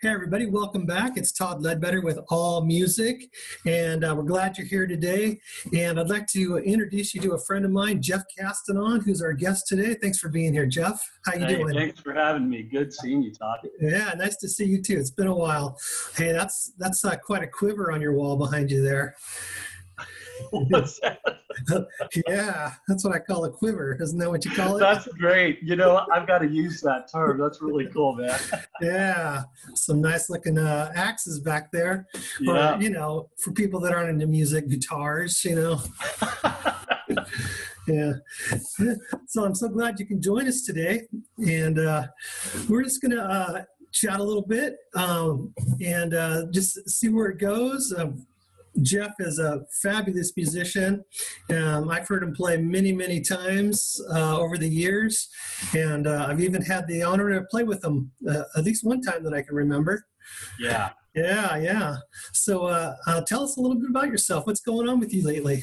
Hey everybody, welcome back. It's Todd Ledbetter with All Music, and we're glad you're here today. And I'd like to introduce you to a friend of mine, Jeff Castanon, who's our guest today. Thanks for being here, Jeff. How you doing? Thanks for having me. Good seeing you, Todd. Yeah, nice to see you too. It's been a while. Hey, that's quite a quiver on your wall behind you there. What's that? Yeah, that's what I call a quiver. Isn't that what you call it? That's great. You know, I've got to use that term. That's really cool, man. Yeah, some nice looking axes back there. Yeah. Or, for people that aren't into music, guitars, Yeah. So I'm so glad you can join us today. And we're just going to chat a little bit and just see where it goes. Jeff is a fabulous musician. I've heard him play many, many times over the years, and I've even had the honor to play with him at least one time that I can remember. Yeah. Yeah. So tell us a little bit about yourself. What's going on with you lately?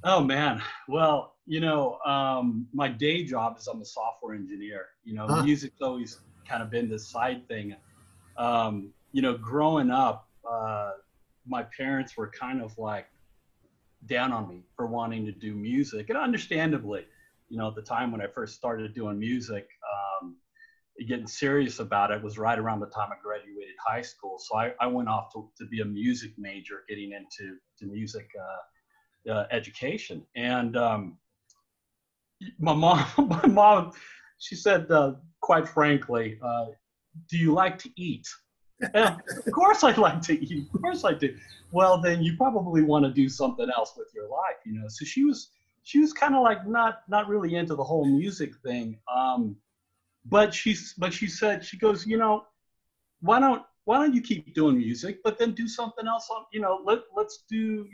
Oh, man. Well, my day job is I'm a software engineer. Music's always kind of been this side thing. Growing up, my parents were kind of like down on me for wanting to do music, and understandably, at the time when I first started doing music, getting serious about it was right around the time I graduated high school. So I went off to be a music major, getting into music education. And my mom, she said, quite frankly, do you like to eat? Yeah, of course I like to eat. Of course I do. Well, then you probably want to do something else with your life, So she was kind of like not really into the whole music thing. But she said, she goes, why don't you keep doing music, but then do something else on, let's do,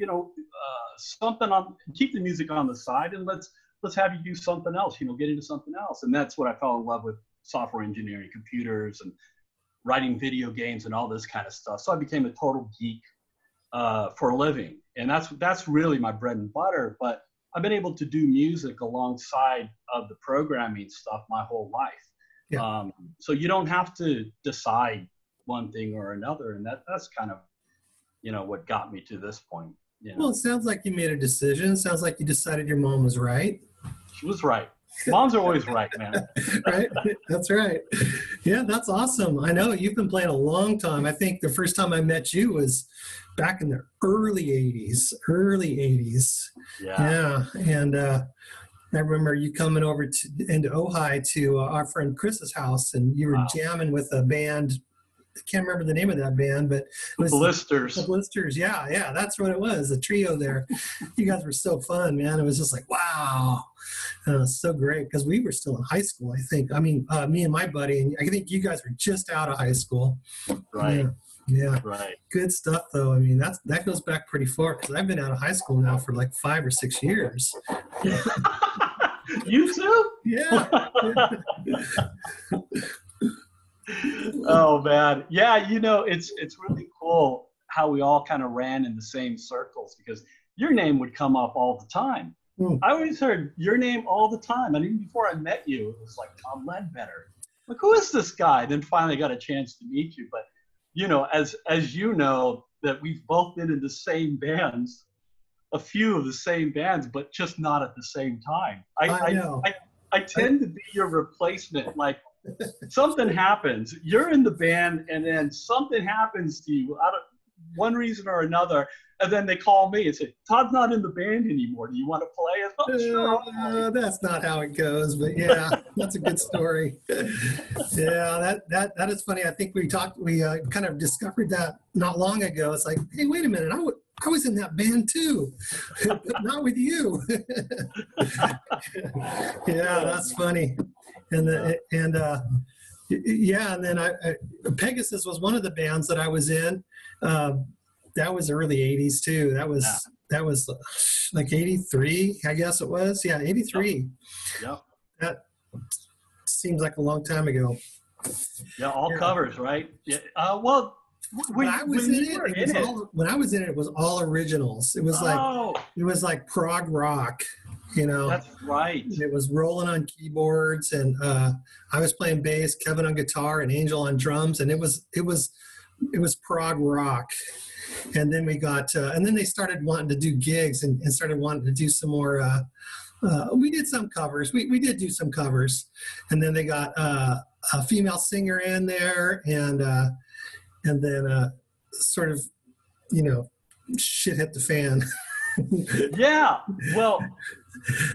something on, keep the music on the side, and let's have you do something else, get into something else. And that's what I fell in love with: software engineering, computers, and writing video games and all this kind of stuff. So I became a total geek for a living. And that's really my bread and butter. But I've been able to do music alongside of the programming stuff my whole life. Yeah. So you don't have to decide one thing or another. And that's kind of, what got me to this point. Well, it sounds like you made a decision. It sounds like you decided your mom was right. She was right. Moms are always right, man. Right? That's right. Yeah, that's awesome. I know you've been playing a long time. I think the first time I met you was back in the early 80s. Yeah. And I remember you coming over into Ojai to our friend Chris's house, and you were jamming with a band. I can't remember the name of that band, but it was Blisters. The Blisters. Yeah, that's what it was. The trio there. You guys were so fun, man. It was just like, wow. So great, because we were still in high school, I think. I mean, me and my buddy, and I think you guys were just out of high school. Right. Yeah. Right. Good stuff, though. I mean, that goes back pretty far, because I've been out of high school now for like 5 or 6 years. You too? Yeah. Oh man, yeah. It's really cool how we all kind of ran in the same circles, because your name would come up all the time. I always heard your name all the time, and even before I met you, it was like Todd Ledbetter. Like, who is this guy? Then finally got a chance to meet you. But as you know, that we've both been in the same bands, a few of the same bands, but just not at the same time. I know. I tend to be your replacement. Like, something happens, you're in the band, and then something happens to you out of one reason or another, and then they call me and say, Todd's not in the band ananymore. Do you want to play? I'm sure. That's not how it goes, but yeah, that's a good story. Yeah, that is funny. I think we kind of discovered that not long ago. It's like, hey, wait a minute, I was in that band too, but not with you. Yeah, that's funny. And then Pegasus was one of the bands that I was in. That was early 80s too. That was like 83, I guess it was. Yeah, 83. Yeah. That seems like a long time ago. Yeah, all covers, right? Yeah. When I was in it, it was all originals. It was like prog rock. you know. That's right. It was Roland on keyboards, and I was playing bass, Kevin on guitar, and Angel on drums, and it was prog rock. And then we got, and then they started wanting to do gigs and started wanting to do some more. We did some covers. We did do some covers, and then they got a female singer in there, and then sort of, you know, shit hit the fan. Yeah. Well,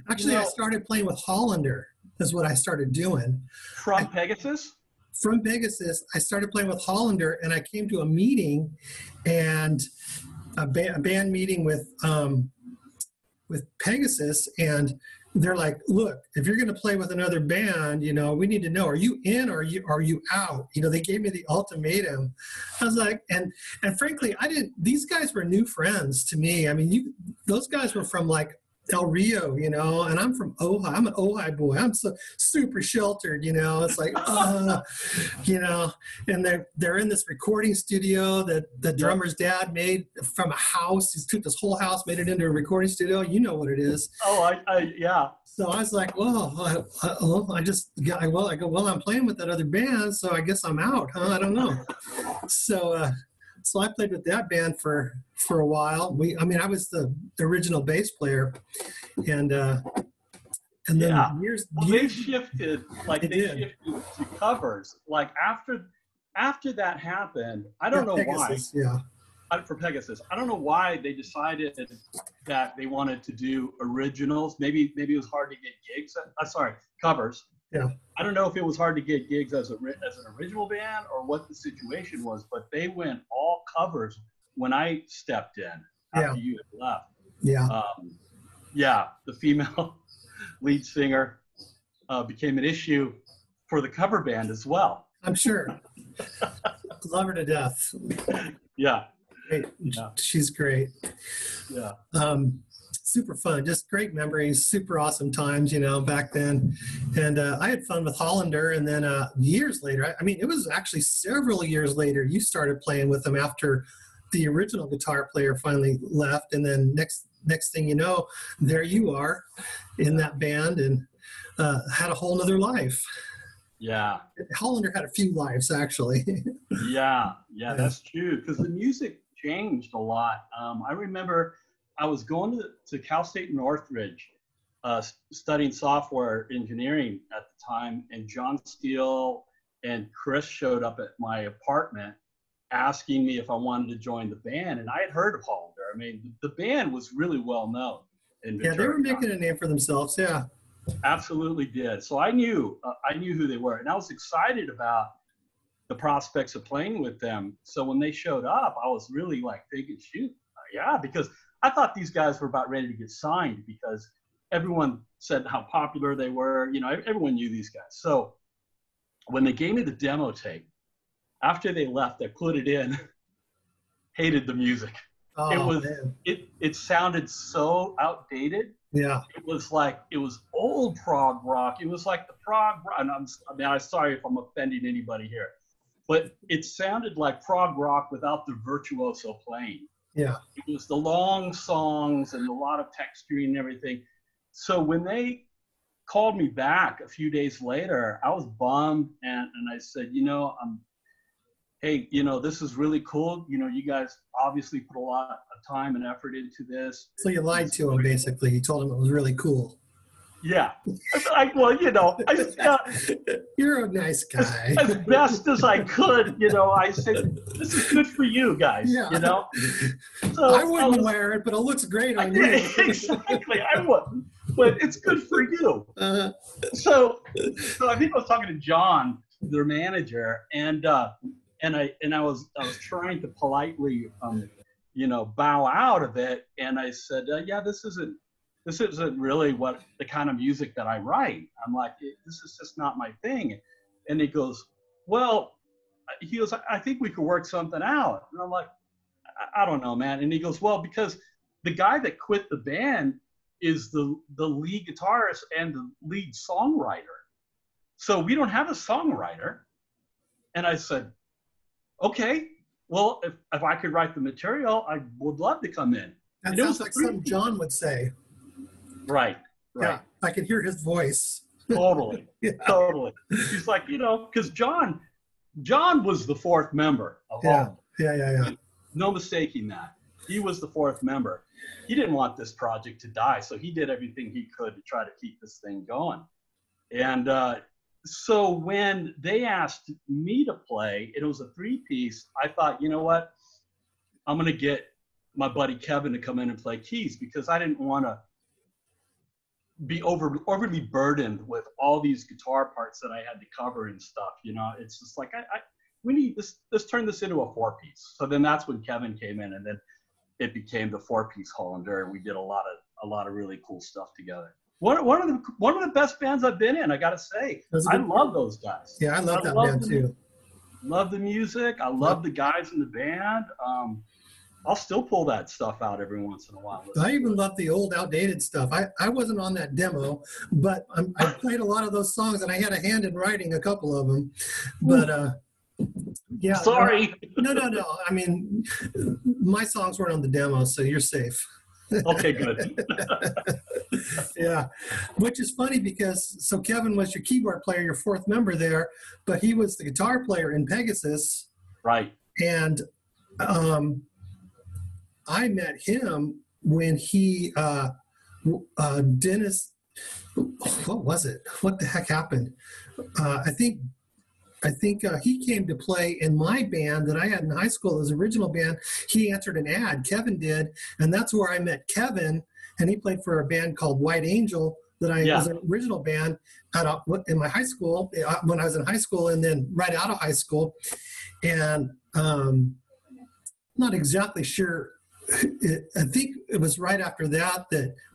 Actually, you know, I started playing with Hollander. Is what I started doing. from Pegasus. From Pegasus, I started playing with Hollander, and I came to a meeting, and a band meeting with Pegasus, and they're like, "Look, if you're going to play with another band, you know, we need to know: are you in or are you out?" You know, they gave me the ultimatum. I was like, and frankly, I didn't. These guys were new friends to me. I mean, those guys were from like Del Rio, you know, and I'm from Ojai. I'm an Ojai boy. I'm so super sheltered, you know. It's like, you know, and they're in this recording studio that the drummer's dad made from a house. He took this whole house, made it into a recording studio. You know what it is. Oh, yeah. So I was like, well, well, I'm playing with that other band, so I guess I'm out, huh? I don't know. So I played with that band for a while. I was the original bass player, and then they shifted shifted to covers. Like after that happened, I don't know Pegasus, why. Yeah. For Pegasus, I don't know why they decided that they wanted to do originals. Maybe it was hard to get gigs. Covers. Yeah. I don't know if it was hard to get gigs as an original band or what the situation was, but they went all covers when I stepped in after you had left. Yeah. The female lead singer became an issue for the cover band as well. I'm sure. Love her to death. Yeah. Great. Yeah. She's great. Yeah. Super fun, just great memories, super awesome times, you know, back then. And I had fun with Hollander. And then years later, it was actually several years later, you started playing with them after the original guitar player finally left. And then next thing you know, there you are in that band and had a whole nother life. Yeah. Hollander had a few lives, actually. Yeah, that's true. Because the music changed a lot. I remember I was going to Cal State Northridge, studying software engineering at the time, and John Steele and Chris showed up at my apartment asking me if I wanted to join the band, and I had heard of Hollander. I mean, the band was really well known in Ventura. Yeah, they were making a name for themselves. Yeah, absolutely did. So I knew who they were, and I was excited about the prospects of playing with them. So when they showed up, I was really like thinking, shoot, yeah, because I thought these guys were about ready to get signed because everyone said how popular they were. You know, everyone knew these guys. So when they gave me the demo tape, after they left, I put it in, hated the music. Oh, it sounded so outdated. Yeah. It was old prog rock. It was like the prog rock. And I'm sorry if I'm offending anybody here, but it sounded like prog rock without the virtuoso playing. Yeah. It was the long songs and a lot of texturing and everything. So when they called me back a few days later, I was bummed. And I said, hey, this is really cool. You guys obviously put a lot of time and effort into this. So you lied to him, basically. You told him it was really cool. Yeah. You're a nice guy. As best as I could, I said, this is good for you guys, So I wouldn't wear it, but it looks great on you. Exactly, I wouldn't, but it's good for you. So I think I was talking to John, their manager, and I was trying to politely, bow out of it, and I said, this isn't really what the kind of music that I write. I'm like, this is just not my thing. And he goes, I think we could work something out. And I'm like, I don't know, man. And he goes, well, because the guy that quit the band is the lead guitarist and the lead songwriter. So we don't have a songwriter. And I said, okay, well, if I could write the material, I would love to come in. That sounds like something John would say. Right. Yeah, I can hear his voice. Totally, Yeah, totally. He's like, because John was the fourth member of yeah, all. yeah. No mistaking that. He was the fourth member. He didn't want this project to die, so he did everything he could to try to keep this thing going. And so when they asked me to play, it was a three-piece. I thought, you know what? I'm going to get my buddy Kevin to come in and play keys, because I didn't want to be overly burdened with all these guitar parts that I had to cover and stuff. It's just like we need this. Let's turn this into a four-piece. So then that's when Kevin came in, and then it became the four-piece Hollander, and we did a lot of really cool stuff together. One of the best bands I've been in, I gotta say. I love those guys. Yeah, I love that band too. Love the music. I love the guys in the band. I'll still pull that stuff out every once in a while. I even love the old, outdated stuff. I wasn't on that demo, but I played a lot of those songs, and I had a hand in writing a couple of them. But yeah. Sorry. No. I mean, my songs weren't on the demo, so you're safe. Okay, good. Yeah, which is funny because Kevin was your keyboard player, your fourth member there, but he was the guitar player in Pegasus. Right. And I met him when he Dennis. What was it? What the heck happened? I think he came to play in my band that I had in high school, his original band. He answered an ad, Kevin did, and that's where I met Kevin, and he played for a band called White Angel that was an original band in my high school, when I was in high school, and then right out of high school. And not exactly sure. I think it was right after that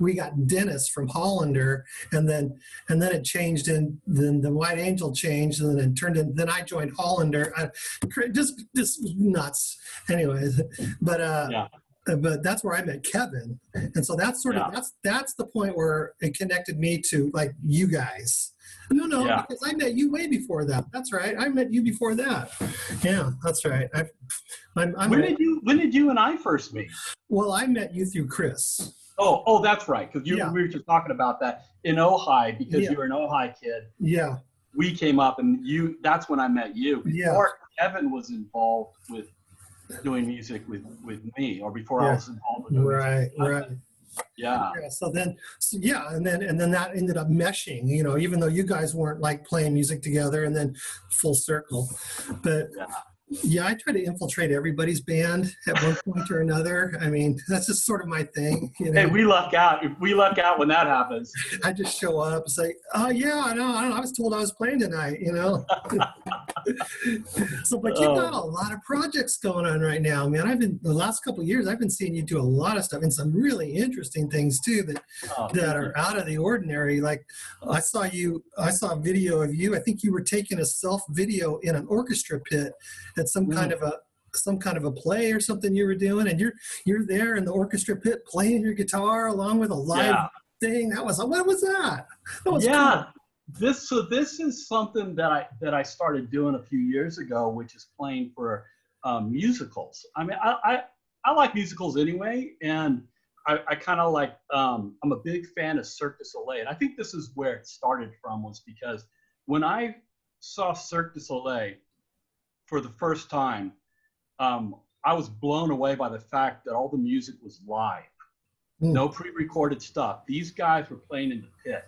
we got Dennis from Hollander, and then it changed, and then the White Angel changed, and then it turned in. Then I joined Hollander. Just nuts. Anyways, but that's where I met Kevin, and so that's that's the point where it connected me to like you guys. No, because I met you way before that. That's right. I met you before that. Yeah, that's right. When did you and I first meet? Well, I met you through Chris. Oh, that's right. Because we were just talking about that in Ojai, because you were an Ojai kid. Yeah. We came up, and that's when I met you. Before Kevin was involved with doing music with me, or before I was involved with right. Yeah. So then that ended up meshing, even though you guys weren't like playing music together, and then full circle. But yeah, I try to infiltrate everybody's band at one point or another. I mean, that's just sort of my thing. Hey, we luck out. We luck out when that happens. I just show up and say, "Oh yeah, I know. I was told I was playing tonight." So, but you've got a lot of projects going on right now, man. The last couple of years, I've been seeing you do a lot of stuff, and some really interesting things too that are out of the ordinary. Like I saw a video of you. I think you were taking a self video in an orchestra pit at some kind of a play or something you were doing, and you're there in the orchestra pit playing your guitar along with a live thing. What was that? That was cool. This is something that I started doing a few years ago, which is playing for musicals. I mean, I like musicals anyway, and I kind of like I'm a big fan of Cirque du Soleil, and I think this is where it started from, was because when I saw Cirque du Soleil for the first time, I was blown away by the fact that all the music was live. No pre-recorded stuff. These guys were playing in the pit.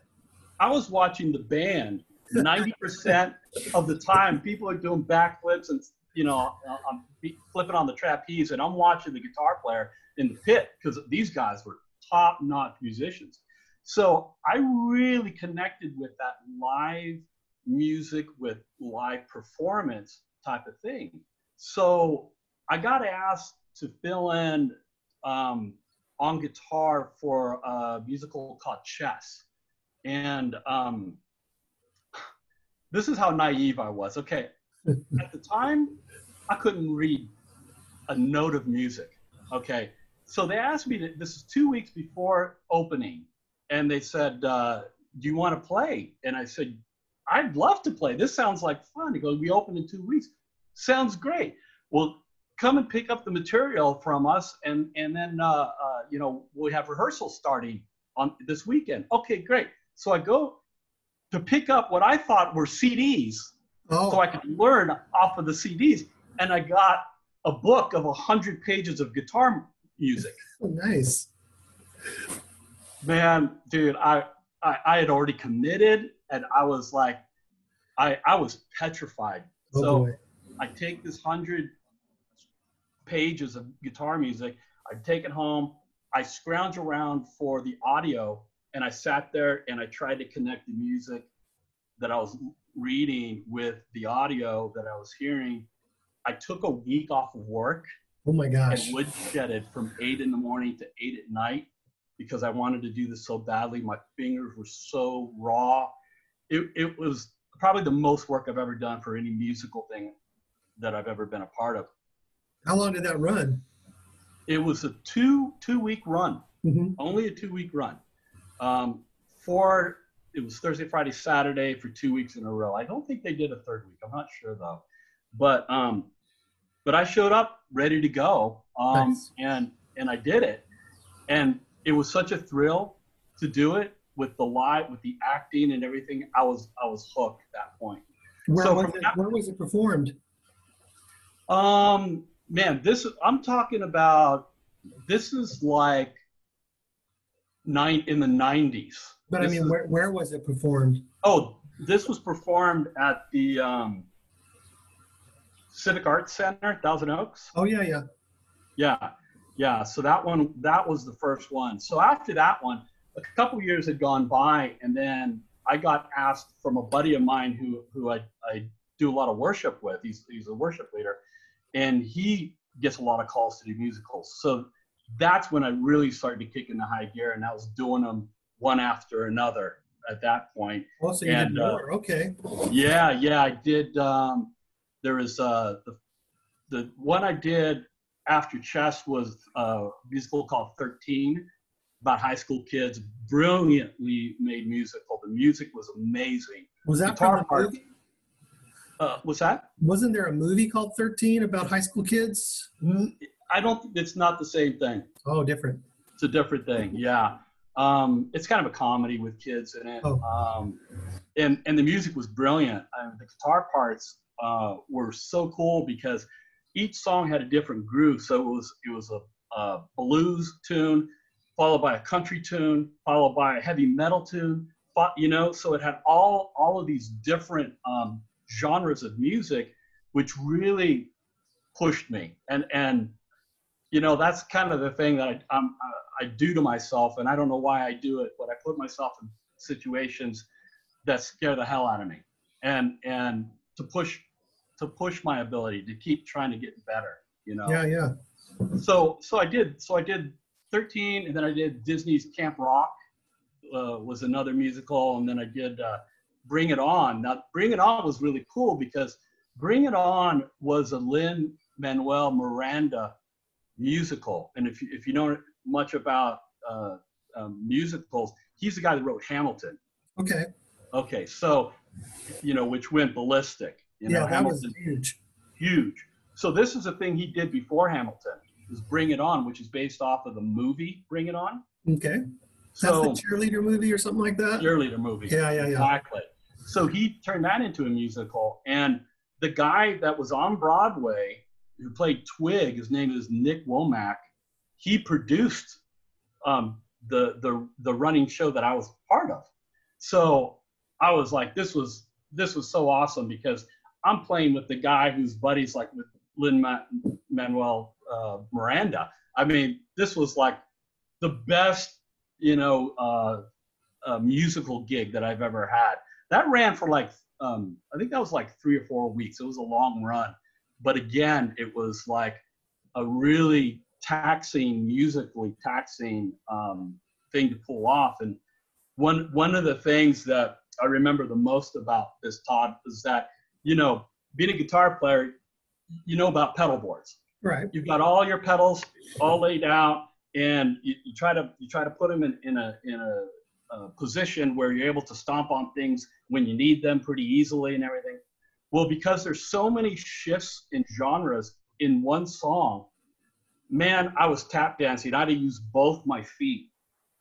I was watching the band 90% of the time. People are doing backflips and, I'm flipping on the trapeze, and I'm watching the guitar player in the pit, because these guys were top-notch musicians. So I really connected with that live music with live performance type of thing. So I got asked to fill in on guitar for a musical called Chess. And this is how naive I was. Okay, at the time, I couldn't read a note of music. Okay, so they asked me this is 2 weeks before opening, and they said, do you want to play? And I said, I'd love to play. This sounds like fun. He goes, we open in 2 weeks. Sounds great. Well, come and pick up the material from us, and then we have rehearsals starting on this weekend. Okay, great. So I go to pick up what I thought were CDs, so I could learn off of the CDs. And I got a book of 100 pages of guitar music. Oh, nice. Man, dude, I had already committed, and I was like, I was petrified. Oh, So boy. I take this 100 pages of guitar music, I take it home, I scrounge around for the audio, and I sat there and I tried to connect the music that I was reading with the audio that I was hearing. I took a week off of work Oh my gosh. and woodshedded from 8 in the morning to 8 at night because I wanted to do this so badly. My fingers were so raw. It was probably the most work I've ever done for any musical thing that I've ever been a part of. How long did that run? It was a two-week run, only a 2-week run. It was Thursday, Friday, Saturday for 2 weeks in a row. I don't think they did a third week. I'm not sure though. But I showed up ready to go, Nice. and I did it, and it was such a thrill to do it with the acting and everything. I was hooked at that point. Where was it performed? Man, I'm talking about. This is like in the 90s. But I mean, where was it performed? Oh, this was performed at the Civic Arts Center, Thousand Oaks. Oh, yeah. Yeah. So that was the first one. So after that one, a couple years had gone by, and then I got asked from a buddy of mine who I do a lot of worship with. He's a worship leader, and he gets a lot of calls to do musicals. So that's when I really started to kick into high gear, and I was doing them one after another at that point. Oh, so you did more. Okay. Yeah, I did. There was the one I did after chess was a musical called 13, about high school kids. Brilliantly made musical. The music was amazing. Was that from the movie? What's that? Wasn't there a movie called 13 about high school kids? I don't think it's not the same thing. Oh, different. It's a different thing. Yeah. It's kind of a comedy with kids in it. Oh. And the music was brilliant. The guitar parts were so cool because each song had a different groove. So it was a blues tune, followed by a country tune, followed by a heavy metal tune. So it had all of these different genres of music, which really pushed me. And that's kind of the thing that I do to myself, and I don't know why I do it, but I put myself in situations that scare the hell out of me, and to push my ability to keep trying to get better. Yeah. So I did 13, and then I did Disney's Camp Rock was another musical, and then I did Bring It On. Now Bring It On was really cool because Bring It On was a Lin-Manuel Miranda musical, and if you know much about musicals, he's the guy that wrote Hamilton. Okay, so which went ballistic. That Hamilton, was huge. So this is a thing he did before Hamilton, is Bring It On, which is based off of the movie Bring It On. Okay. That's the cheerleader movie or something like that? Cheerleader movie. Yeah. Exactly. So he turned that into a musical, and the guy that was on Broadway who played Twig, his name is Nick Womack, he produced the running show that I was part of. So I was like, this was so awesome because I'm playing with the guy whose buddies like with Lin-Manuel Miranda. I mean, this was like the best, musical gig that I've ever had. That ran for like, I think that was like 3 or 4 weeks. It was a long run. But again, it was like a really musically taxing thing to pull off. And one of the things that I remember the most about this, Todd, is that, being a guitar player, about pedal boards. Right. You've got all your pedals all laid out, and you try to put them in a position where you're able to stomp on things when you need them pretty easily and everything. Well, because there's so many shifts in genres in one song, man, I was tap dancing. I had to use both my feet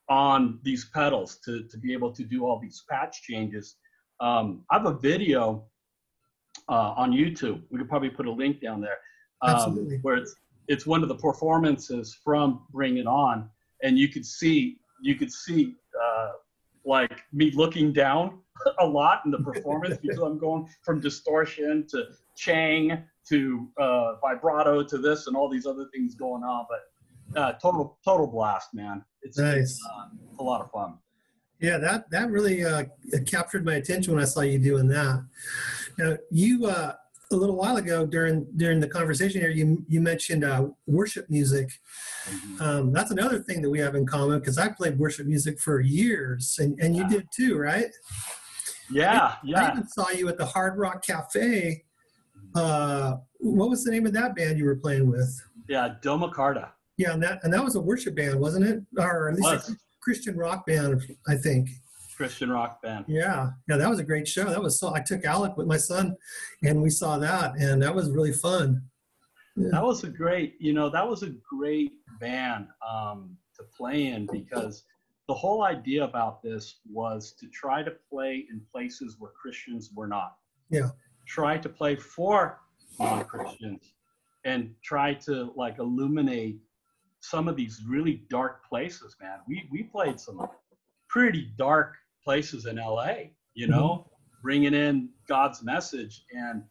on these pedals to be able to do all these patch changes. I have a video on YouTube. We could probably put a link down there, Absolutely. where it's one of the performances from Bring It On, and you could see like me looking down a lot in the performance because I'm going from distortion to Chang to vibrato to this and all these other things going on. But total blast, man. It's nice. A lot of fun. Yeah, that really captured my attention when I saw you doing that. Now, you a little while ago during the conversation here, you mentioned worship music. That's another thing that we have in common because I played worship music for years, and you did too, right? Yeah. I even saw you at the Hard Rock Cafe. What was the name of that band you were playing with? Yeah, Doma Carta. Yeah, and that was a worship band, wasn't it? Or at least a Christian rock band, I think. Christian rock band. Yeah, that was a great show. I took Alec with my son, and we saw that, and that was really fun. Yeah. That was a great band to play in because the whole idea about this was to try to play in places where Christians were not. Yeah. Try to play for non-Christians and try to like illuminate some of these really dark places, man. We played some pretty dark places in LA, you know, bringing in God's message. And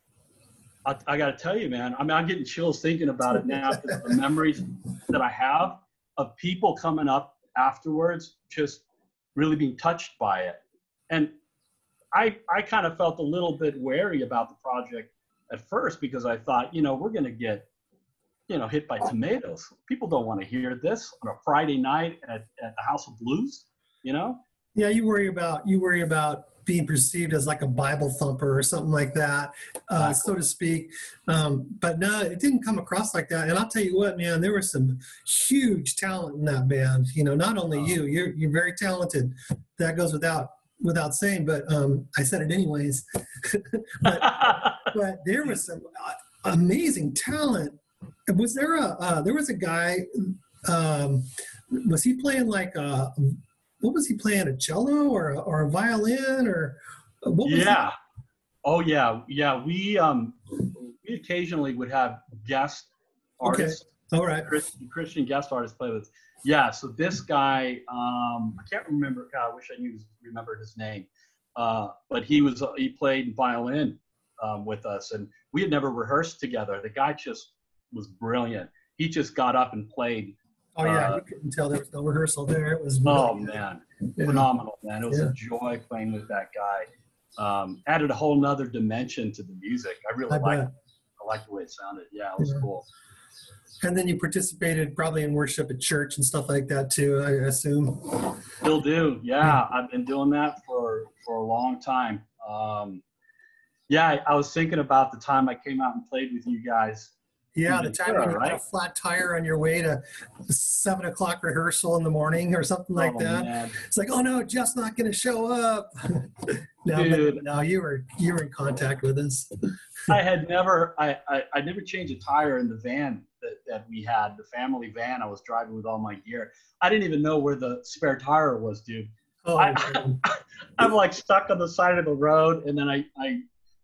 I got to tell you, man, I mean, I'm getting chills thinking about it now because of the memories that I have of people coming up afterwards, just really being touched by it. And I kind of felt a little bit wary about the project at first because I thought, we're going to get, hit by tomatoes. People don't want to hear this on a Friday night at the House of Blues, Yeah, you worry about being perceived as like a Bible thumper or something like that, so to speak. But no, it didn't come across like that. And I'll tell you what, man, there was some huge talent in that band. Not only you're very talented. That goes without saying, but I said it anyways. but there was some amazing talent. Was there there was a guy, was he playing like what was he playing, a cello or a violin or what was it? Oh yeah. We occasionally would have guest artists. Okay. All right. Christian guest artists play with. Yeah, so this guy, I can't remember. God, I wish I remembered his name. But he played violin with us, and we had never rehearsed together. The guy just was brilliant. He just got up and played. Oh yeah, you couldn't tell there was no rehearsal there. It was really man, phenomenal, man. It was a joy playing with that guy. Added a whole nother dimension to the music. I really liked the way it sounded. Yeah, it was cool. And then you participated probably in worship at church and stuff like that too, I assume. Still do. Yeah, I've been doing that for a long time. I was thinking about the time I came out and played with you guys. Yeah, the time you had a flat tire on your way to 7 o'clock rehearsal in the morning or something like that. Man. It's like, oh no, Jeff's not going to show up. No, you were in contact with us. I never changed a tire in the van that we had, the family van I was driving with all my gear. I didn't even know where the spare tire was, dude. Oh, I'm like stuck on the side of the road, and then I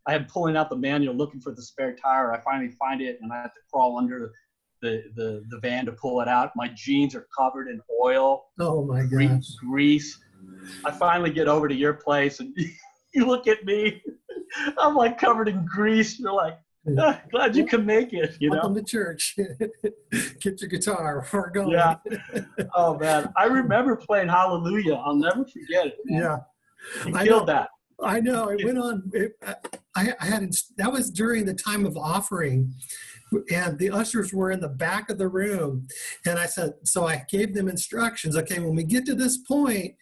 am pulling out the manual looking for the spare tire. I finally find it, and I have to crawl under the van to pull it out. My jeans are covered in oil. Oh my gosh. Grease. I finally get over to your place, and you look at me. I'm like covered in grease. You're like, glad you could make it. Welcome to church. Get your guitar. We're going. Yeah. Oh man, I remember playing Hallelujah. I'll never forget it. Man. Yeah. You killed that. I know. It went on. That was during the time of offering, and the ushers were in the back of the room. And I gave them instructions. Okay, when we get to this point,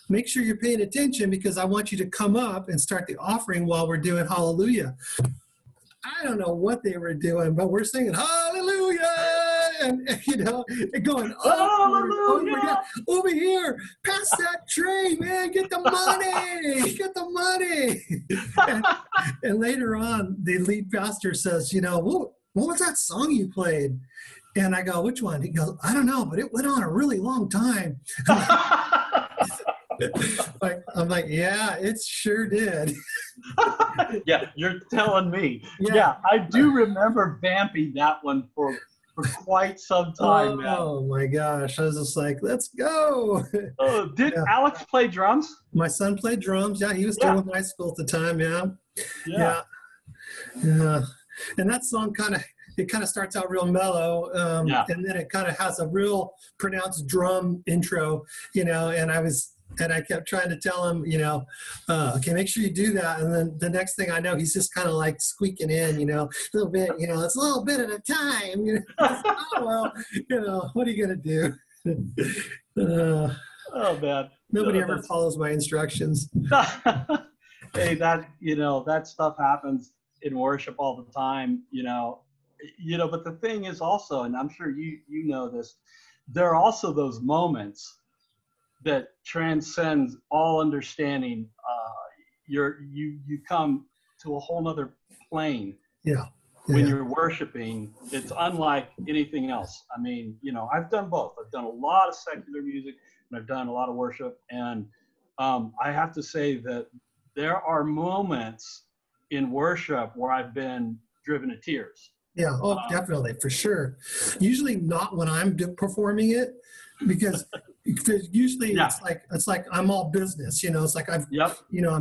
make sure you're paying attention because I want you to come up and start the offering while we're doing Hallelujah. I don't know what they were doing, but we're singing Hallelujah, and going over here, pass that tray, man, get the money. And later on, the lead pastor says, what was that song you played? And I go, which one? He goes, I don't know, but it went on a really long time. I'm like, yeah, it sure did. Yeah, you're telling me. Yeah. Yeah, I do remember vamping that one for quite some time, man. Oh my gosh. I was just like, let's go. Oh, did Yeah. Alex play drums? My son played drums. Yeah, he was still Yeah, in high school at the time. Yeah. yeah. Yeah. Yeah. And that song it kind of starts out real mellow, Yeah. and then it kind of has a real pronounced drum intro, and I kept trying to tell him, okay, make sure you do that. And then the next thing I know, he's just kind of like squeaking in, a little bit, it's a little bit at a time. Oh, well, what are you going to do? Oh man. Nobody No, ever follows my instructions. Hey, that stuff happens in worship all the time, but the thing is also, and I'm sure you know this, there are also those moments that transcends all understanding. You come to a whole nother plane. Yeah. When you're worshiping. It's unlike anything else. I mean, I've done both. I've done a lot of secular music and I've done a lot of worship. And I have to say that there are moments in worship where I've been driven to tears. Yeah, definitely, for sure. Usually not when I'm performing it, because usually it's like I'm all business. It's like I'm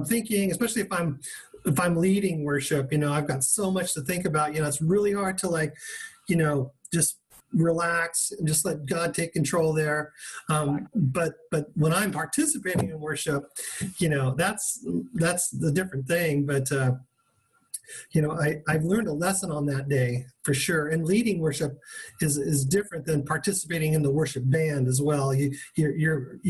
thinking, especially if I'm leading worship. I've got so much to think about. It's really hard to just relax and just let God take control there. But when I'm participating in worship, that's the different thing. But I've learned a lesson on that day for sure. And leading worship is different than participating in the worship band as well. You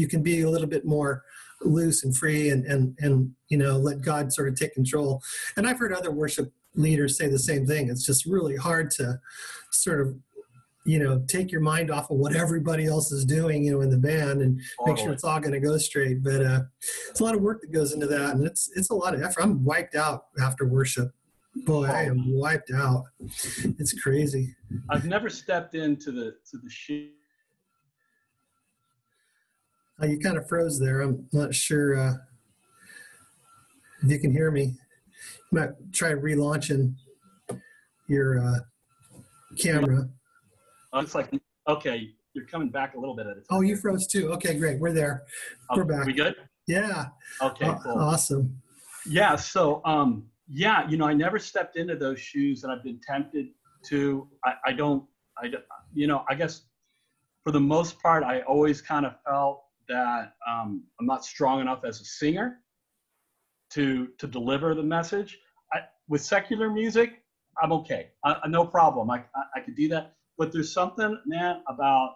can be a little bit more loose and free and let God sort of take control. And I've heard other worship leaders say the same thing. It's just really hard to sort of take your mind off of what everybody else is doing, in the band, and make sure it's all going to go straight. But it's a lot of work that goes into that, and it's a lot of effort. I'm wiped out after worship. Boy, I am wiped out. It's crazy. I've never stepped into the shoe. You kind of froze there. I'm not sure if you can hear me. You might try relaunching your camera. It's like, okay, you're coming back a little bit at a time. Oh, you froze too. Okay, great. We're there. We're back. We good? Yeah. Okay, cool. Awesome. Yeah. So, I never stepped into those shoes, and I've been tempted to. I guess for the most part, I always kind of felt that I'm not strong enough as a singer to deliver the message. With secular music, I'm okay. No problem. I could do that. But there's something, man, about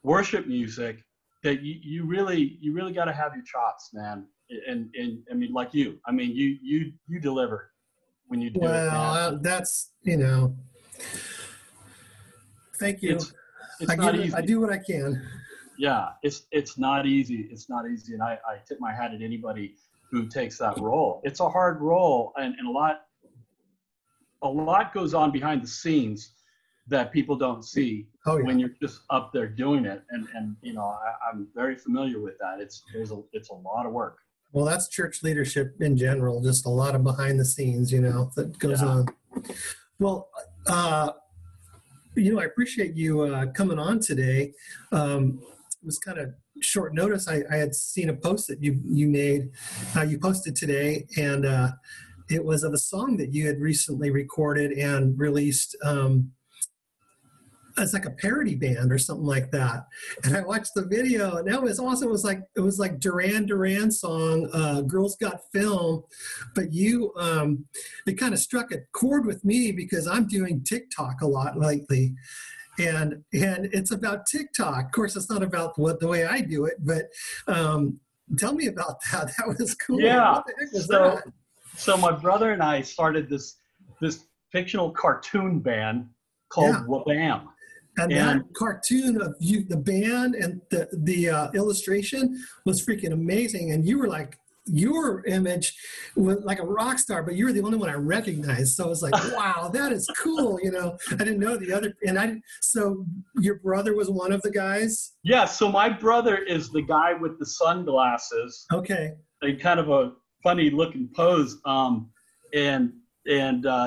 worship music that you really got to have your chops, man. And I mean, like you. I mean, you deliver when you do it. Well, that's Thank you. It's not easy. I do what I can. Yeah, it's not easy. It's not easy, and I tip my hat at anybody who takes that role. It's a hard role, and a lot goes on behind the scenes that people don't see when you're just up there doing it. And I'm very familiar with that. It's a lot of work. Well, that's church leadership in general, just a lot of behind the scenes, that goes on. Well, I appreciate you coming on today. It was kind of short notice. I had seen a post that you made, you posted today, and it was of a song that you had recently recorded and released. It's like a parody band or something like that. And I watched the video, and that was awesome. It was like Duran song, Girls Got Film. But it kind of struck a chord with me because I'm doing TikTok a lot lately. And it's about TikTok. Of course, it's not about the way I do it, but tell me about that. That was cool. Yeah. What the heck was that? So my brother and I started this fictional cartoon band called Wabam. And that cartoon of you, the band and the illustration was freaking amazing. And you were like your image was like a rock star, but you were the only one I recognized. So I was like, wow, that is cool. You know, I didn't know the other, so your brother was one of the guys? Yeah, so my brother is the guy with the sunglasses. Okay. And kind of a funny looking pose. And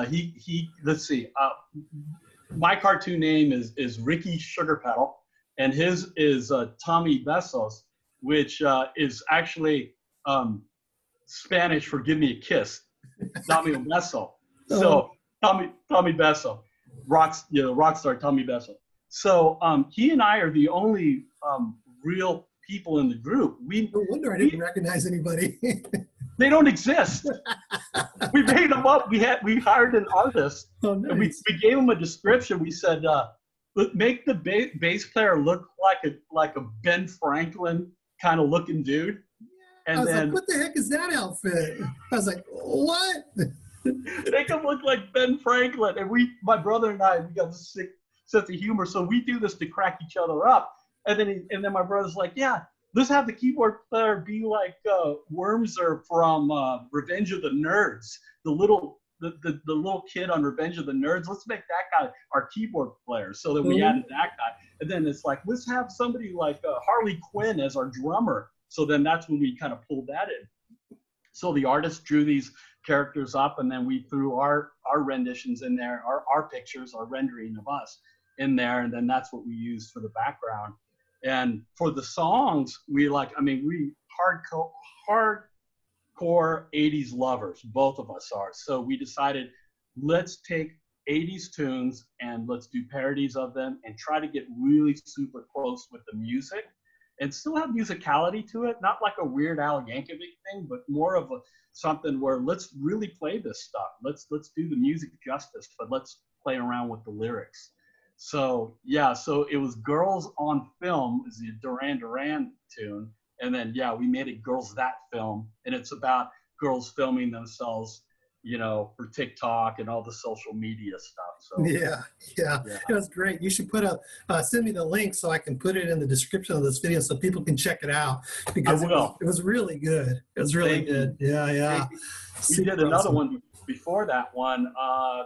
he let's see. My cartoon name is Ricky Sugar Pedal, and his is Tommy Besos, which is actually Spanish for "give me a kiss," Tommy Beso. So Tommy Beso, rock star Tommy Beso. So he and I are the only real people in the group. No wonder I didn't recognize anybody. They don't exist. We made them up. We hired an artist. Oh, nice. And we gave him a description. We said, make the bass player look like a Ben Franklin kind of looking dude. And I was then like, what the heck is that outfit? I was like, what? make him look like Ben Franklin. And my brother and I, we got this sick sense of humor. So we do this to crack each other up. And then my brother's like, yeah, let's have the keyboard player be like Wormser from Revenge of the Nerds, the little kid on Revenge of the Nerds. Let's make that guy our keyboard player. So then we added that guy. And then it's like, let's have somebody like Harley Quinn as our drummer. So then that's when we kind of pulled that in. So the artist drew these characters up, and then we threw our renditions in there, our pictures, our rendering of us in there, and then that's what we used for the background. And for the songs, we hardcore 80s lovers, both of us are. So we decided, let's take 80s tunes and let's do parodies of them and try to get really super close with the music and still have musicality to it, not like a Weird Al Yankovic thing, but more of something where let's really play this stuff. Let's do the music justice, but let's play around with the lyrics. So yeah, so it was Girls on Film is the Duran Duran tune, and then yeah, we made it Girls That Film, and it's about girls filming themselves, you know, for TikTok and all the social media stuff. So yeah, it was great. You should send me the link so I can put it in the description of this video so people can check it out, because it was really good. It was really good. Yeah. We did another one before that one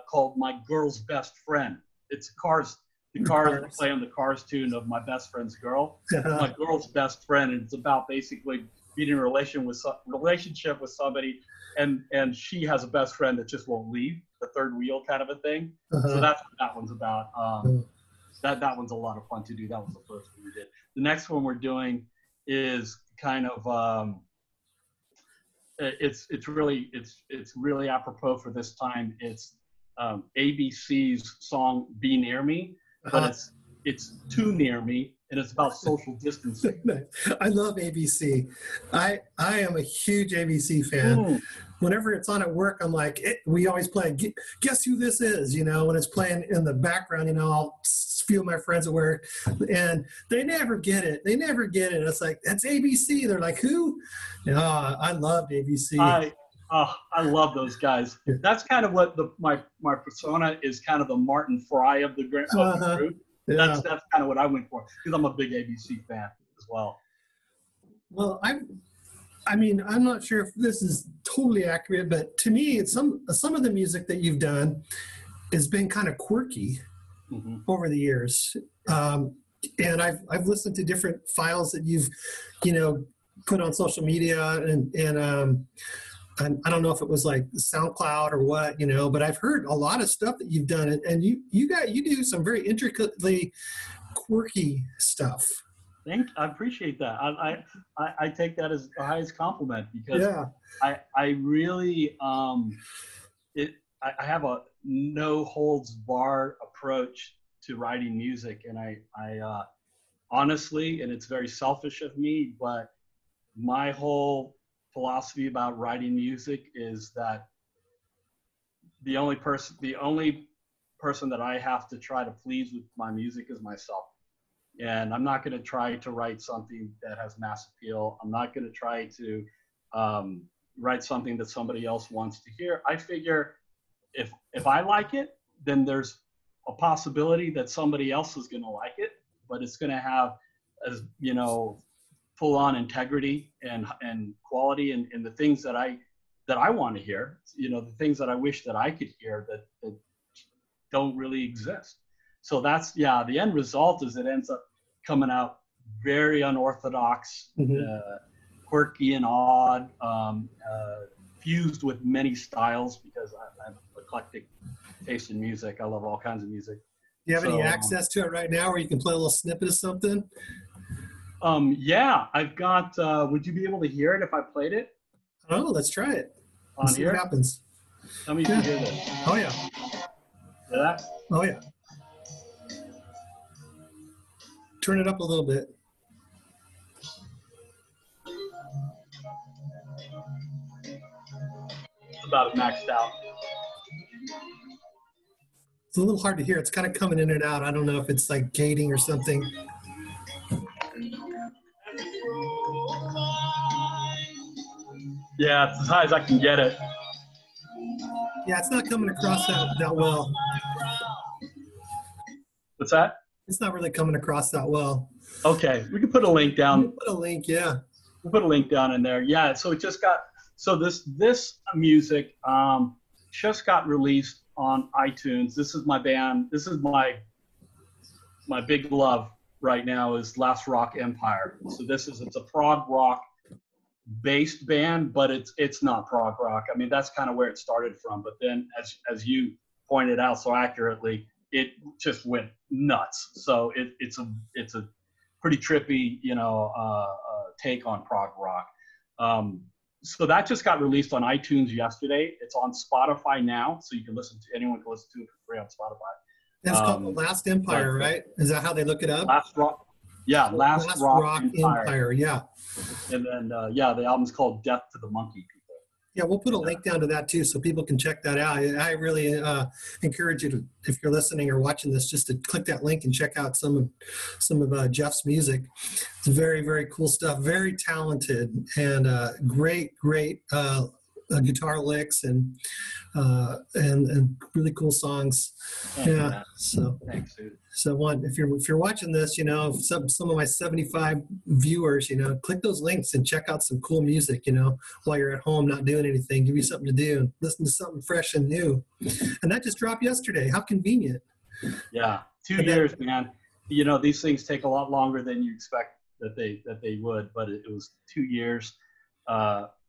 called My Girl's Best Friend. It's Cars. The Cars play on the Cars tune of My Best Friend's Girl. My Girl's Best Friend, and it's about basically being in a relationship with somebody, and she has a best friend that just won't leave, the third wheel kind of a thing. So that's what that one's about. That one's a lot of fun to do. That was the first one we did. The next one we're doing is kind of it's really apropos for this time. It's ABC's song "Be Near Me," but it's too near me, and it's about social distancing. I love ABC. I am a huge ABC fan. Whenever it's on at work, I'm like, we always play, guess who this is, you know, when it's playing in the background, you know, I'll few of my friends at work, and they never get it. It's like, that's ABC. They're like, who? I loved ABC. I love those guys. That's kind of what my persona is, kind of the Martin Fry of the group. Yeah. That's kind of what I went for, because I'm a big ABC fan as well. Well, I mean, I'm not sure if this is totally accurate, but to me, it's some of the music that you've done has been kind of quirky over the years. And I've listened to different files that you've, you know, put on social media, and I don't know if it was like SoundCloud or what, you know, but I've heard a lot of stuff that you've done, and you do some very intricately quirky stuff. I appreciate that. I take that as the highest compliment, because I really I have a no holds barred approach to writing music, and I honestly, and it's very selfish of me, but my whole philosophy about writing music is that the only person that I have to try to please with my music is myself. And I'm not going to try to write something that has mass appeal. I'm not going to try to write something that somebody else wants to hear. I figure if I like it, then there's a possibility that somebody else is going to like it, but it's going to have, as you know, full on integrity and quality and the things that I want to hear, the things that I wish that I could hear that don't really exist. So that's, the end result is it ends up coming out very unorthodox, quirky and odd, fused with many styles because I have eclectic taste in music. I love all kinds of music. Do you have any access to it right now where you can play a little snippet of something? Yeah, I've got, would you be able to hear it if I played it? Oh, let's try it. On see here? What happens. Tell me if you hear this. Oh, yeah. Hear that? Oh, yeah. Turn it up a little bit. It's about maxed out. It's a little hard to hear. It's kind of coming in and out. I don't know if it's like gating or something. Yeah, it's as high as I can get it. Yeah, it's not coming across that well. What's that? It's not really coming across that well. Okay, we can put a link down. Put a link, yeah. We'll put a link down in there. Yeah, so it just got, so this music just got released on iTunes. This is my band. This is my big love right now is Last Rock Empire. So it's a prog rock based band, but it's not prog rock. I mean, that's kind of where it started from. But then as you pointed out so accurately, it just went nuts. So it's a pretty trippy, take on prog rock. So that just got released on iTunes yesterday. It's on Spotify now, so you can anyone can listen to it for free on Spotify. That's called The Last Empire, right? Is that how they look it up? Last Rock. Yeah, Last Rock Empire. Yeah. And then, the album's called Death to the Monkey People. Yeah, we'll put a link down to that too, so people can check that out. I really encourage you to, if you're listening or watching this, just to click that link and check out some of Jeff's music. It's very, very cool stuff. Very talented and great guitar licks and really cool songs. Yeah. So thanks, dude. So if you're watching this, some of my 75 viewers, click those links and check out some cool music, while you're at home not doing anything. Give you something to do. Listen to something fresh and new. And that just dropped yesterday. How convenient. Yeah. 2 years, man. These things take a lot longer than you expect that they would, but it was 2 years.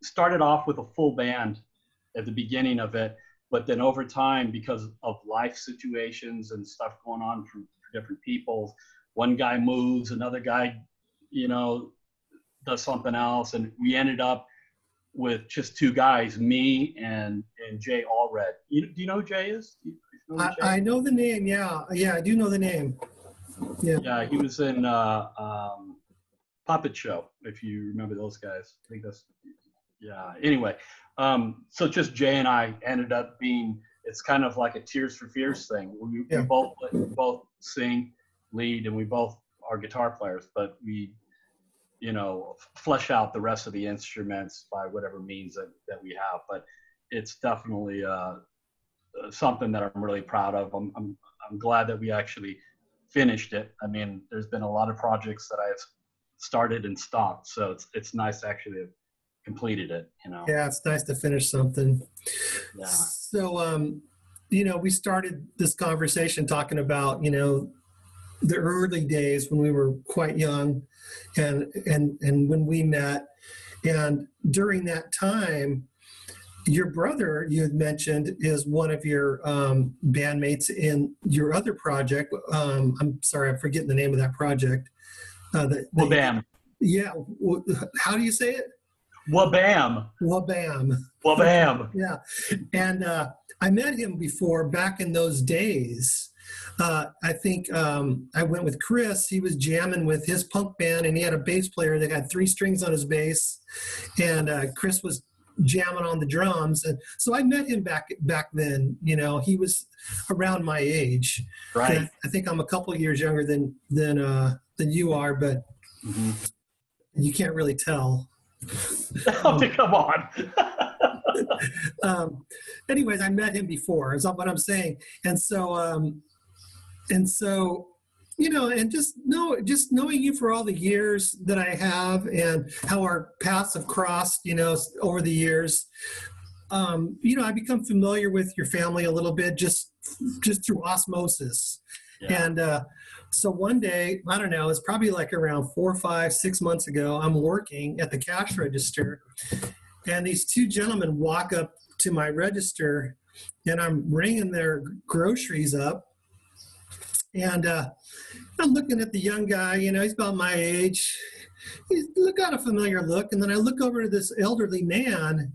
Started off with a full band at the beginning of it, but then over time, because of life situations and stuff going on for different people, one guy moves, another guy, does something else, and we ended up with just two guys, me and Jay Allred. Do you know who Jay is? I know the name. Yeah, I do know the name. Yeah, he was in Puppet Show, if you remember those guys. I think that's. Yeah. Anyway, so just Jay and I ended up being. It's kind of like a Tears for Fears thing. We both sing, lead, and we both are guitar players, but we, flesh out the rest of the instruments by whatever means that we have. But it's definitely something that I'm really proud of. I'm glad that we actually finished it. I mean, there's been a lot of projects that I've started and stopped, so it's nice to actually have completed it. Yeah, it's nice to finish something. Yeah. So, we started this conversation talking about, the early days when we were quite young and when we met. And during that time, your brother, you had mentioned, is one of your bandmates in your other project. I'm sorry, I'm forgetting the name of that project. Wabam. Yeah. How do you say it? Wabam. Wabam. Wabam. Yeah. And I met him before back in those days. I think I went with Chris. He was jamming with his punk band, and he had a bass player that had 3 strings on his bass. And Chris was jamming on the drums. And so I met him back then. He was around my age. Right. I think I'm a couple of years younger than you are, but you can't really tell. Come on. Anyways, I met him before, is what I'm saying. And so and just knowing you for all the years that I have and how our paths have crossed, over the years. I become familiar with your family a little bit just through osmosis. Yeah. And so one day, I don't know, it's probably like around 4, 5, 6 months ago, I'm working at the cash register, and these two gentlemen walk up to my register, and I'm ringing their groceries up. And I'm looking at the young guy, he's about my age. He's got a familiar look. And then I look over to this elderly man,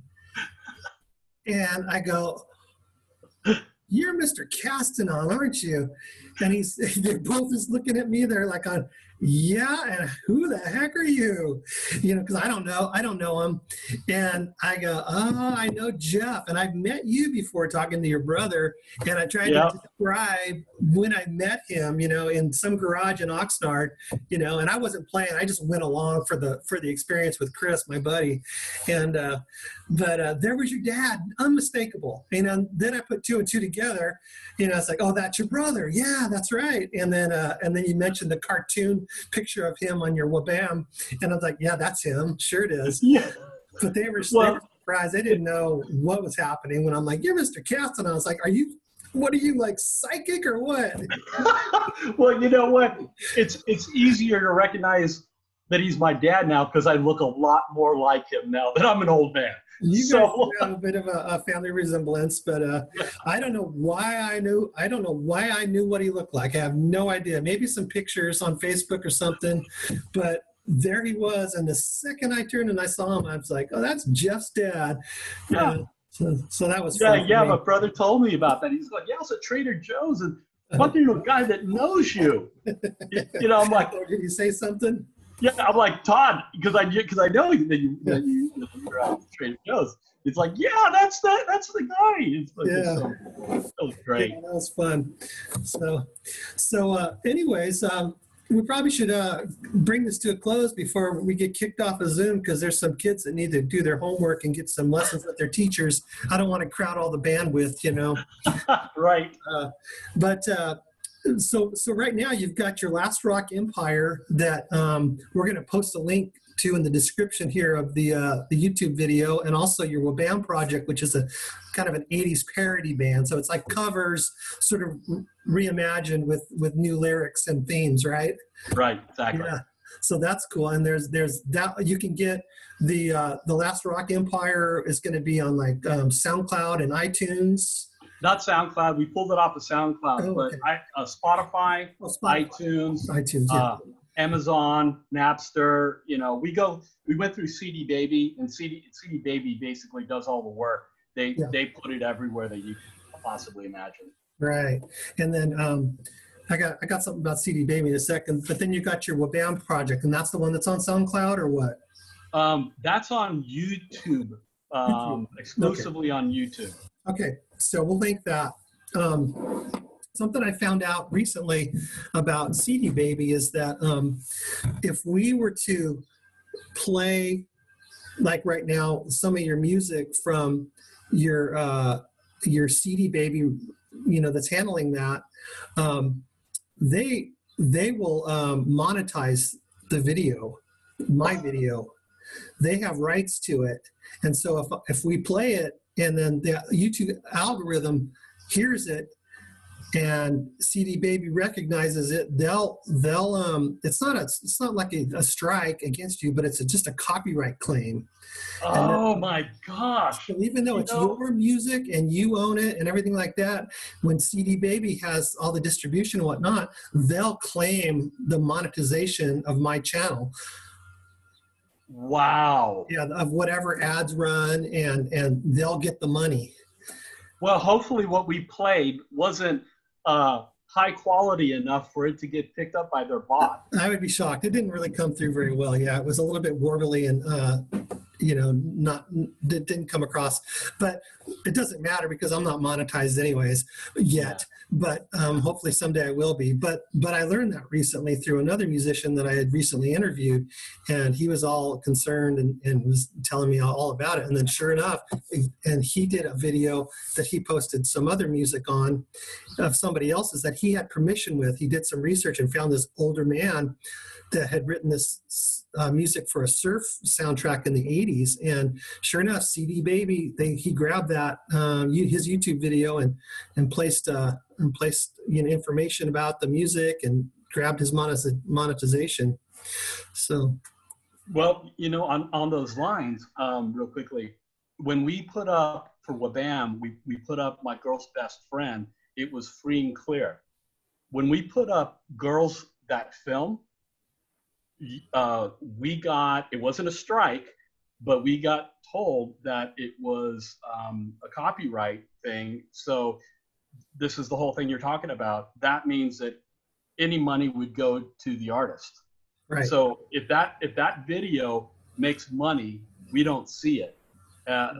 and I go, "You're Mr. Castanon, aren't you?" And they're both just looking at me. They're like, "Yeah, and who the heck are you?" Because I don't know him. And I go, "Oh, I know Jeff, and I've met you before talking to your brother." And I tried to describe when I met him, in some garage in Oxnard, and I wasn't playing. I just went along for the experience with Chris, my buddy. And but there was your dad, unmistakable. Then I put 2 and 2 together. It's like, "Oh, that's your brother. Yeah, that's right." And then you mentioned the cartoon picture of him on your Wabam, and I was like, "Yeah, that's him. Sure it is." Yeah. But they were surprised. They didn't know what was happening when I'm like, "You're Mr. Caston." I was like, what are you, like, psychic or what? Well, you know what? It's easier to recognize that he's my dad now because I look a lot more like him now that I'm an old man. You guys have a bit of a family resemblance, but I don't know why I knew what he looked like. I have no idea. Maybe some pictures on Facebook or something, but there he was. And the second I turned and I saw him, I was like, "Oh, that's Jeff's dad." Yeah. So that was fun. Yeah. My brother told me about that. He's like, "Yeah, I was at Trader Joe's and talking to a guy that knows you." I'm like, "Did you say something?" Yeah, I'm like, "Todd," because I know that you're at Trader Joe's. It's like, "Yeah, that's the guy." It's like, that was great. Yeah, that was fun. So anyways, we probably should bring this to a close before we get kicked off of Zoom, because there's some kids that need to do their homework and get some lessons with their teachers. I don't want to crowd all the bandwidth, Right. But so right now you've got your Last Rock Empire that we're going to post a link to in the description here of the YouTube video, and also your Wabam project, which is a kind of an 80s parody band. So it's like covers sort of reimagined with new lyrics and themes, right? Right, exactly. Yeah. So that's cool. And there's that you can get the Last Rock Empire is going to be on like SoundCloud and iTunes. Not SoundCloud. We pulled it off of SoundCloud, okay. But Spotify, iTunes, yeah. Amazon, Napster. We went through CD Baby, and CD Baby basically does all the work. They put it everywhere that you can possibly imagine. Right. And then I got something about CD Baby in a second, but then you got your Wabam project, and that's the one that's on SoundCloud, or what? That's on YouTube, exclusively on YouTube. Okay, so we'll link that. Something I found out recently about CD Baby is that if we were to play, like right now, some of your music from your CD Baby, that's handling that, they will monetize the video, my video. They have rights to it, and so if we play it and then the YouTube algorithm hears it and CD Baby recognizes it, they'll it's not like a strike against you, but it's just a copyright claim. Oh my gosh. So even though it's your music and you own it and everything like that, when CD Baby has all the distribution and whatnot, they'll claim the monetization of my channel. Wow. Yeah, of whatever ads run, and they'll get the money. Well, hopefully what we played wasn't high quality enough for it to get picked up by their bot. I would be shocked. It didn't really come through very well. Yeah, it was a little bit warbly and not didn't come across, but it doesn't matter because I'm not monetized anyways yet. But hopefully someday I will be. But I learned that recently through another musician that I had recently interviewed, and he was all concerned and was telling me all about it. And then sure enough, and he did a video that he posted some other music on of somebody else's that he had permission with. He did some research and found this older man that had written this music for a surf soundtrack in the 80s. And sure enough, CD Baby, he grabbed that, his YouTube video and placed information about the music and grabbed his monetization. So. Well, on those lines, real quickly, when we put up for Wabam, we put up My Girl's Best Friend, it was free and clear. When we put up Girls That Film, it wasn't a strike, but we got told that it was a copyright thing. So this is the whole thing you're talking about. That means that any money would go to the artist. Right. So if that video makes money, we don't see it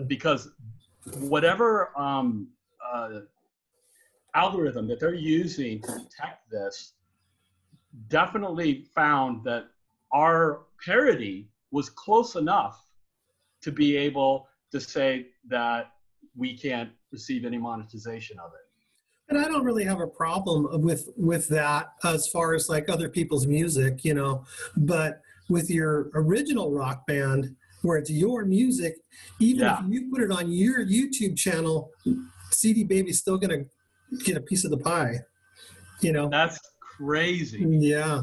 because whatever algorithm that they're using to detect this definitely found that our parody was close enough to be able to say that we can't receive any monetization of it. And I don't really have a problem with that as far as like other people's music, but with your original rock band where it's your music, even if you put it on your YouTube channel, CD Baby's still going to get a piece of the pie, That's crazy. Yeah.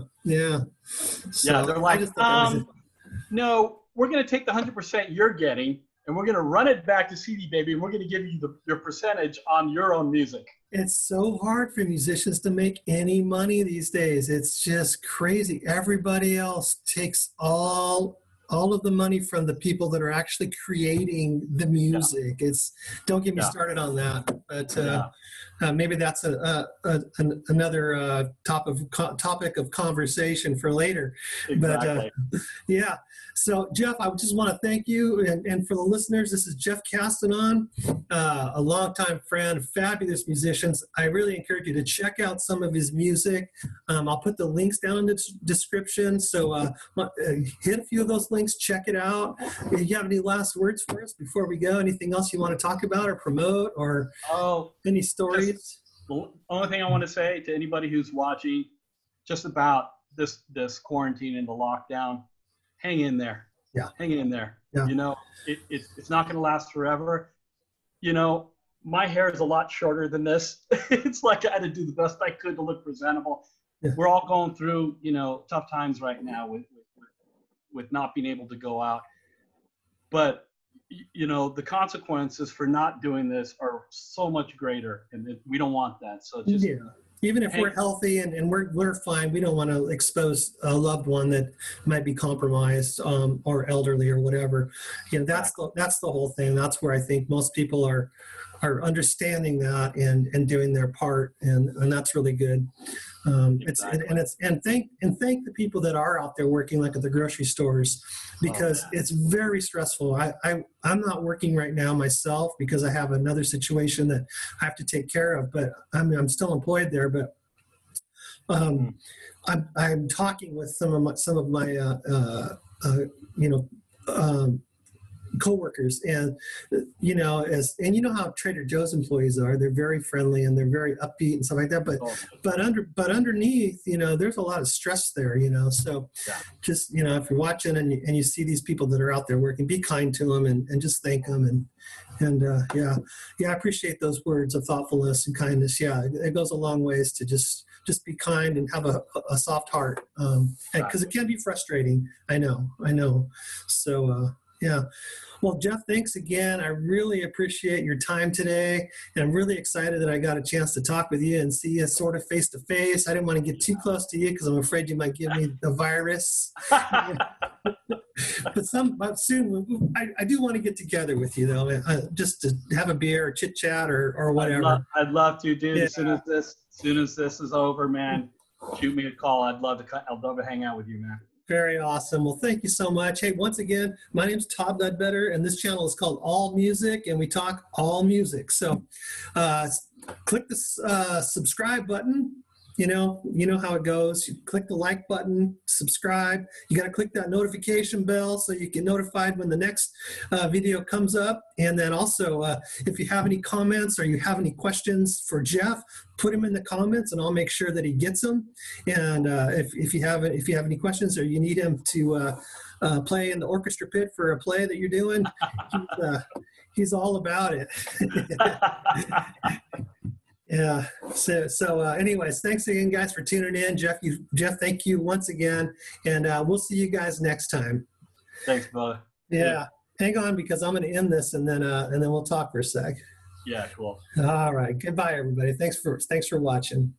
So they're like, no, we're going to take the 100% you're getting and we're going to run it back to CD Baby and we're going to give you your percentage on your own music. It's so hard for musicians to make any money these days. It's just crazy. Everybody else takes all of the money from the people that are actually creating the music. Don't get me started on that, but maybe that's another topic of conversation for later. Exactly. But so Jeff, I just want to thank you, and for the listeners, this is Jeff Castanon, a longtime friend, fabulous musicians. I really encourage you to check out some of his music. I'll put the links down in the description, so hit a few of those links, check it out. If you have any last words for us before we go, anything else you want to talk about or promote, or any stories? The only thing I want to say to anybody who's watching just about this quarantine and the lockdown, hang in there. Yeah. Hang in there. Yeah. It's not going to last forever. My hair is a lot shorter than this. It's like I had to do the best I could to look presentable. Yeah. We're all going through, tough times right now with not being able to go out. But, the consequences for not doing this are so much greater, and we don't want that. So just even if we're healthy and we're fine, we don't want to expose a loved one that might be compromised or elderly or whatever. That's the whole thing. That's where I think most people are understanding that and doing their part, and that's really good. Exactly. Thank the people that are out there working, like at the grocery stores, because it's very stressful. I'm not working right now myself because I have another situation that I have to take care of, but I'm still employed there. But I'm talking with some of my coworkers, and how Trader Joe's employees are. They're very friendly and they're very upbeat and stuff like that, but underneath, there's a lot of stress there, so just if you're watching and you see these people that are out there working, be kind to them and just thank them, and I appreciate those words of thoughtfulness and kindness. It goes a long ways to just be kind and have a soft heart, because it can be frustrating. I know. So well, Jeff, thanks again. I really appreciate your time today, and I'm really excited that I got a chance to talk with you and see you sort of face to face. I didn't want to get too close to you because I'm afraid you might give me the virus. But soon, I do want to get together with you, though, just to have a beer or chit chat or whatever. I'd love to, dude. As soon as this is over, man, shoot me a call. I'd love to hang out with you, man. Very awesome. Well, thank you so much. Hey, once again, my name's Todd Ledbetter, and this channel is called All Music, and we talk all music. So uh, click the subscribe button. You know how it goes. You click the like button, subscribe. You got to click that notification bell so you get notified when the next video comes up. And then also, if you have any comments or you have any questions for Jeff, put them in the comments, and I'll make sure that he gets them. And if you have any questions or you need him to play in the orchestra pit for a play that you're doing, he's all about it. Yeah. So anyways, thanks again, guys, for tuning in. Jeff, thank you once again, and we'll see you guys next time. Thanks, brother. Yeah. Hang on, because I'm going to end this, and then we'll talk for a sec. Yeah, cool. All right. Goodbye, everybody. Thanks for watching.